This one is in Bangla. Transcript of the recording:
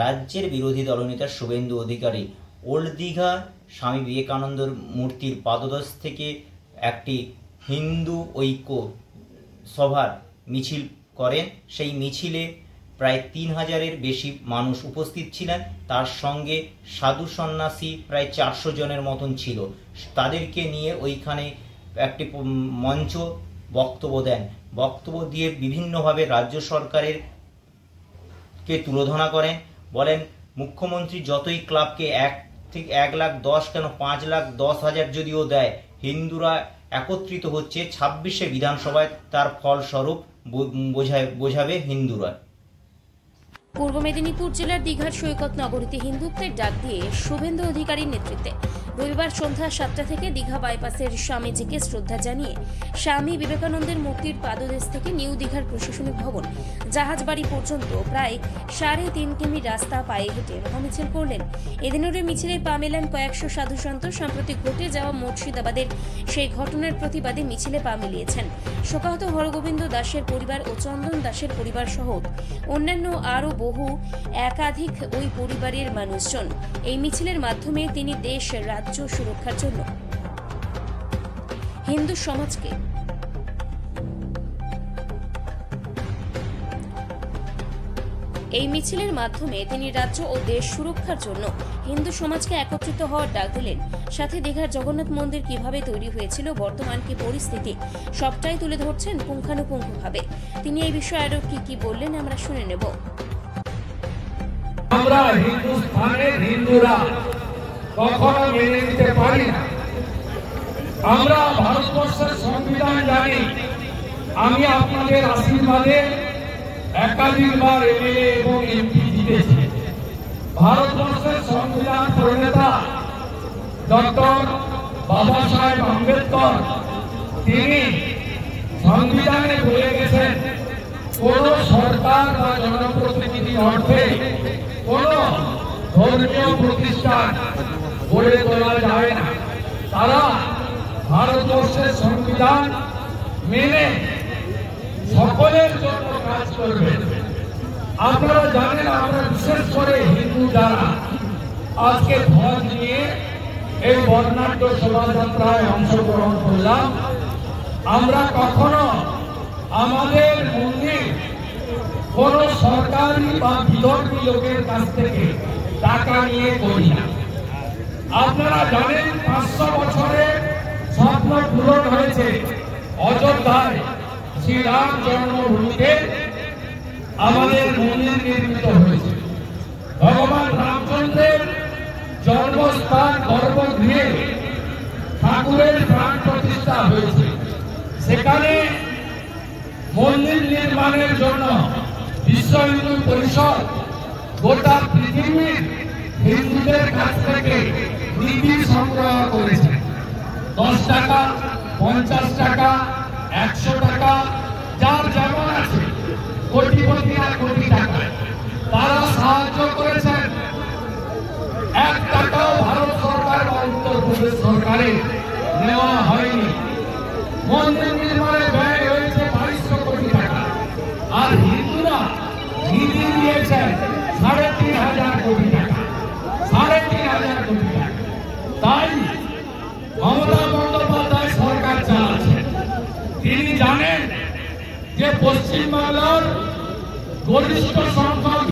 রাজ্যের বিরোধী দলনেতা শুভেন্দু অধিকারী ওল্ড দীঘা স্বামী বিবেকানন্দর মূর্তির পাদদেশ থেকে একটি হিন্দু ঐক্য সভার মিছিল করেন। সেই মিছিলে প্রায় ৩,০০০-এর বেশি মানুষ উপস্থিত ছিলেন। তার সঙ্গে সাধু সন্ন্যাসী প্রায় ৪০০ জনের মতন ছিল। তাদেরকে নিয়ে ওইখানে একটি মঞ্চ বক্তব্য দেন। বক্তব্য দিয়ে বিভিন্নভাবে রাজ্য সরকারের কে তুলোধনা করেন। বলেন মুখ্যমন্ত্রী যতই ক্লাবকে 1,10,000 কেন 5,10,000 যদিও দেয়, হিন্দুরা একত্রিত হচ্ছে 26শে বিধানসভায়, তার ফলস্বরূপ বোঝাবে হিন্দুরা। পূর্ব মেদিনীপুর জেলার দীঘার সৈকত নগরীতে হিন্দুত্বের ডাক দিয়ে শুভেন্দু অধিকারীর নেতৃত্বে রবিবার সন্ধ্যা 7টা থেকে দীঘা বাইপাসের স্বামীজিকে শ্রদ্ধা জানিয়ে স্বামী বিবেকানন্দের মূর্তির পাদদেশ থেকে নিউ দীঘার প্রশাসনিক ভবন জাহাজবাড়ি পর্যন্ত প্রায় 3.5 কিমি রাস্তা পায়ে হেঁটে মহামিছিল করলেন। এদিনের মিছিলে পা মেলান কয়েকশো সাধুসন্ত। সম্প্রতি ঘটে যাওয়া মুর্শিদাবাদের সেই ঘটনার প্রতিবাদে মিছিলে পা মিলিয়েছেন শোকাহত হরগোবিন্দ দাসের পরিবার ও চন্দন দাসের পরিবার সহ অন্যান্য আরও বহু একাধিক ওই পরিবারের মানুষজন। এই মিছিলের মাধ্যমে তিনি দেশ রাজ্য সুরক্ষার জন্য হিন্দু সমাজকে রাজ্য ও দেশ সুরক্ষার জন্য হিন্দু সমাজকে একত্রিত হওয়ার ডাক দিলেন। সাথে দীঘার জগন্নাথ মন্দির কিভাবে তৈরি হয়েছিল, বর্তমান কি পরিস্থিতি, সবটাই তুলে ধরছেন পুঙ্খানুপুঙ্খভাবে। তিনি এই বিষয়ে আরো কি বললেন আমরা শুনে নেব। আমরা হিন্দুস্থানের হিন্দুরা কখনো মেনে নিতে পারি না। আমরা ভারতবর্ষের সংবিধান জানি। আমি আপনাদের আশীর্বাদে একাধিকবার এমএলএ এবং এমপি জিতেছি। ভারতবর্ষের সংবিধান প্রণেতা ডক্টর বাবা সাহেব আম্বেদকর তিনি সংবিধানে বলে গেছেন, কোন সরকার বা জনপ্রতিনিধি অর্থে কোন ধর্মীয় প্রতিষ্ঠান গড়ে তোলা যায় না। তারা ভারতবর্ষের সংবিধান মেনে সকলের জন্য কাজ করবে। আপনারা জানেন, আমরা বিশেষ করে হিন্দু যারা আজকে ধ্বজ নিয়ে এই বর্ণাঢ্য শোভাযাত্রায় অংশগ্রহণ করলাম, আমরা কখনো আমাদের মন্দির কোন সরকারি বা বিধর্মী লোকের কাছ থেকে টাকা নিয়ে করি না। আপনারা জানেন 500 বছরের স্বপ্ন পূরণ হয়েছে। অযোধ্যায় শ্রীরাম জন্মভূমিতে আমাদের মন্দির নির্মিত হয়েছে। ভগবান রামচন্দ্রের জন্মস্থান গর্ভগৃহে ঠাকুরের প্রাণ প্রতিষ্ঠা হয়েছে। সেখানে মন্দির নির্মাণের জন্য বিশ্ব হিন্দু পরিষদ গোটা পৃথিবীর হিন্দুদের কাছ থেকে নিধি সংগ্রহ করেছে। 10 টাকা, 50 টাকা, 100 টাকা, যার যেমন আছে, কোটিপতিরা কোটি টাকা তারা সাহায্য করেছেন। 1 টাকাও ভারত সরকার বা উত্তরপ্রদেশ সরকারে নেওয়া হয়নি। মন্দির নির্মাণে ব্যয় হয়েছে 2200 কোটি টাকা, আর হিন্দুরা নিধি দিয়েছেন 3,500 কোটি টাকা। 3,500 কোটি টাকা। তাই মমতা বন্দ্যোপাধ্যায় সরকার চালাচ্ছে। তিনি জানেন যে পশ্চিমবাংলার গরিষ্ঠ সংখ্যক